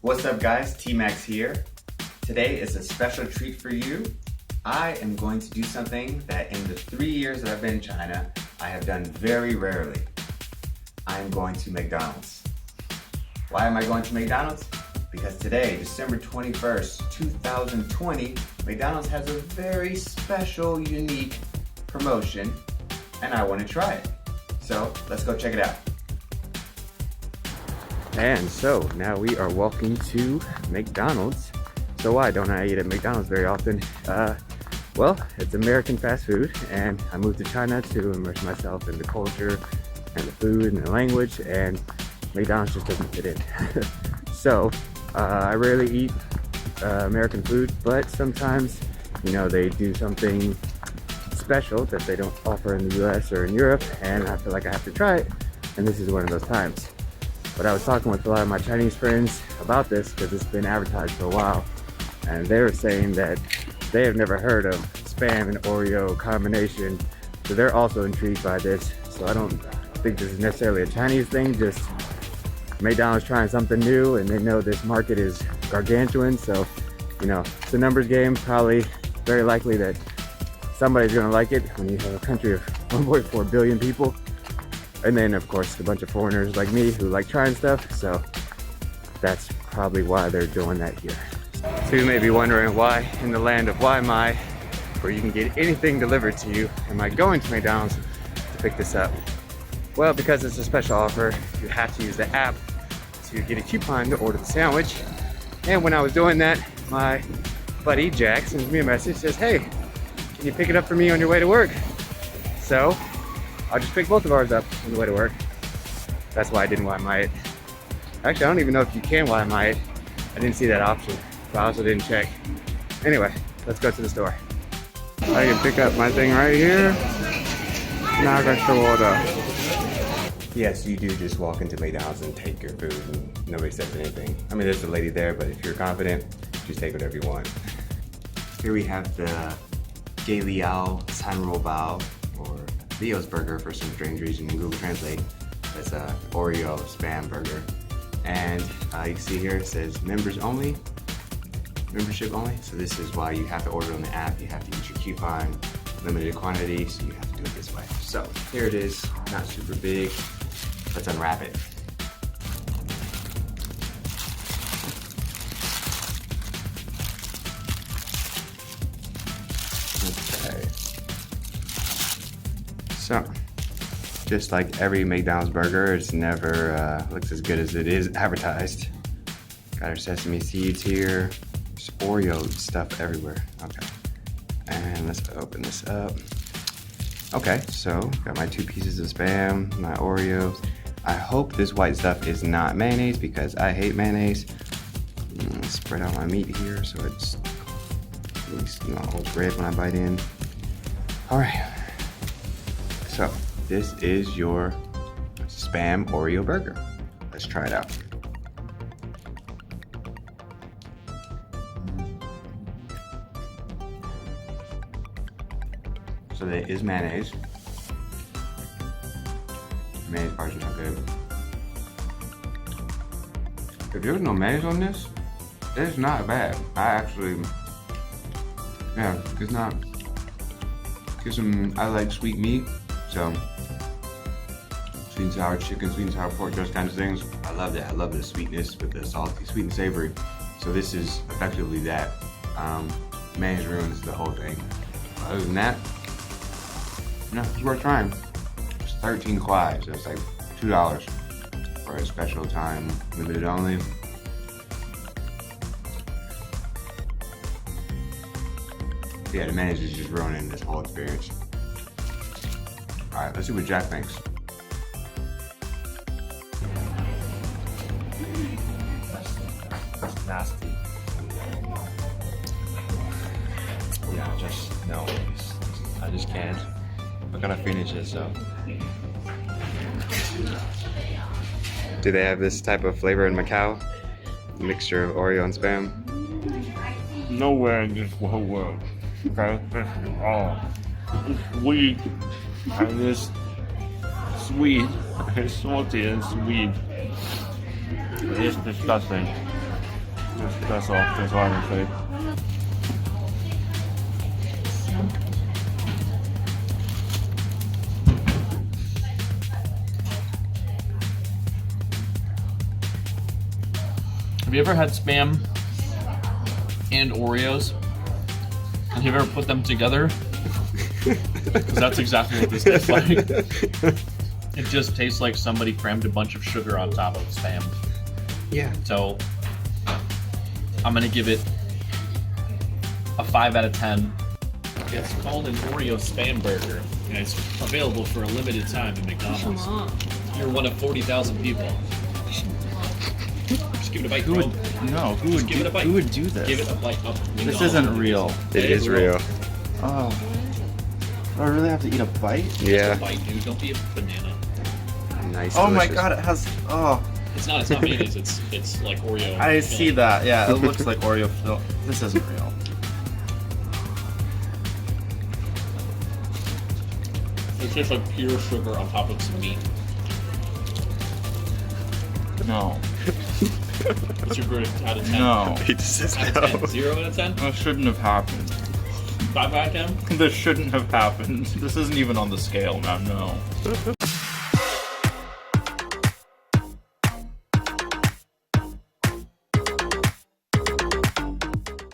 What's up guys, TMax here. Today is a special treat for you. I am going to do something that in the 3 years that I've been in China, I have done very rarely. I am going to McDonald's. Why am I going to McDonald's? Because today, December 21st, 2020, McDonald's has a very special, unique promotion, and I want to try it. So let's go check it out. And so now we are walking to McDonald's. So why don't I eat at McDonald's very often? Well, it's American fast food, and I moved to China to immerse myself in the culture and the food and the language, and McDonald's just doesn't fit in. So I rarely eat American food, but sometimes, you know, they do something special that they don't offer in the US or in Europe, and I feel like I have to try it, and this is one of those times. But I was talking with a lot of my Chinese friends about this because it's been advertised for a while, and they were saying that they have never heard of Spam and Oreo combination, so they're also intrigued by this. So I don't think this is necessarily a Chinese thing, just McDonald's trying something new, and they know this market is gargantuan, so you know, it's a numbers game. Probably very likely that somebody's gonna like it when you have a country of 1.4 billion people. And then of course a bunch of foreigners like me who like trying stuff, so that's probably why they're doing that here. So you may be wondering, why in the land of why am I, where you can get anything delivered to you, am I going to McDonald's to pick this up? Well, because it's a special offer, you have to use the app to get a coupon to order the sandwich. And when I was doing that, my buddy Jack sends me a message, says, hey, can you pick it up for me on your way to work? So I'll just pick both of ours up on the way to work. That's why I didn't Wi-Fi it. Actually, I don't even know if you can Wi-Fi it. I didn't see that option, but I also didn't check. Anyway, let's go to the store. I can pick up my thing right here. Now I got your order. Yes, you do just walk into McDonald's and take your food and nobody says anything. I mean, there's a lady there, but if you're confident, just take whatever you want. Here we have the Galeau San Robao, or Leo's Burger for some strange reason in Google Translate. That's a Oreo Spam Burger. And you can see here it says members only, membership only. So this is why you have to order on the app. You have to use your coupon, limited quantity, so you have to do it this way. So here it is, not super big. Let's unwrap it. Okay. So, just like every McDonald's burger, it's never looks as good as it is advertised. Got our sesame seeds here. There's Oreo stuff everywhere. Okay. And let's open this up. Okay, so got my 2 pieces of Spam, my Oreos. I hope this white stuff is not mayonnaise because I hate mayonnaise. Spread out my meat here so it's at least, you know, all red when I bite in. All right. So this is your Spam Oreo burger. Let's try it out. So there is mayonnaise. Mayonnaise part's not good. If there's no mayonnaise on this, it's not bad. I actually, yeah, it's not. Get some, I like sweet meat, so sweet and sour chicken, sweet and sour pork, those kinds of things. I love that. I love the sweetness with the salty, sweet and savory. So this is effectively that. Mayonnaise ruins the whole thing. Other than that, no, it's worth trying. It's 13 kwai, so it's like $2 for a special time, limited only. Yeah, the mayonnaise is just ruining this whole experience. All right, let's see what Jack thinks. That's nasty. Yeah, just no. I just can't. I'm gonna finish it, so. Do they have this type of flavor in Macau? A mixture of Oreo and Spam? Nowhere in this whole world. Okay, oh, it's sweet, and it's sweet, it's salty and sweet. It's disgusting. That's all I can say. Have you ever had Spam and Oreos? And have you ever put them together? Because that's exactly what this tastes like. It just tastes like somebody crammed a bunch of sugar on top of Spam. Yeah. So I'm gonna give it a 5 out of 10. It's called an Oreo Spam Burger, and it's available for a limited time at McDonald's. You're one of 40,000 people. Just give it a bite, bro. No, who would Give it a bite. Who would do this? Give it a bite up. This isn't real. It is real. Oh. Do I really have to eat a bite? Yeah. Just a bite, dude. Don't be a banana. Nice. Oh my delicious. god, it has. Oh. It's not mayonnaise. It's like Oreo. I see that. Yeah, it looks like Oreo fill. This isn't real. It's just like pure sugar on top of some meat. No. What's your verdict out of 10? No. He just says Out of 10. no. 0 out of 10? That shouldn't have happened. 5 out of 10? This shouldn't have happened. This isn't even on the scale, man. No.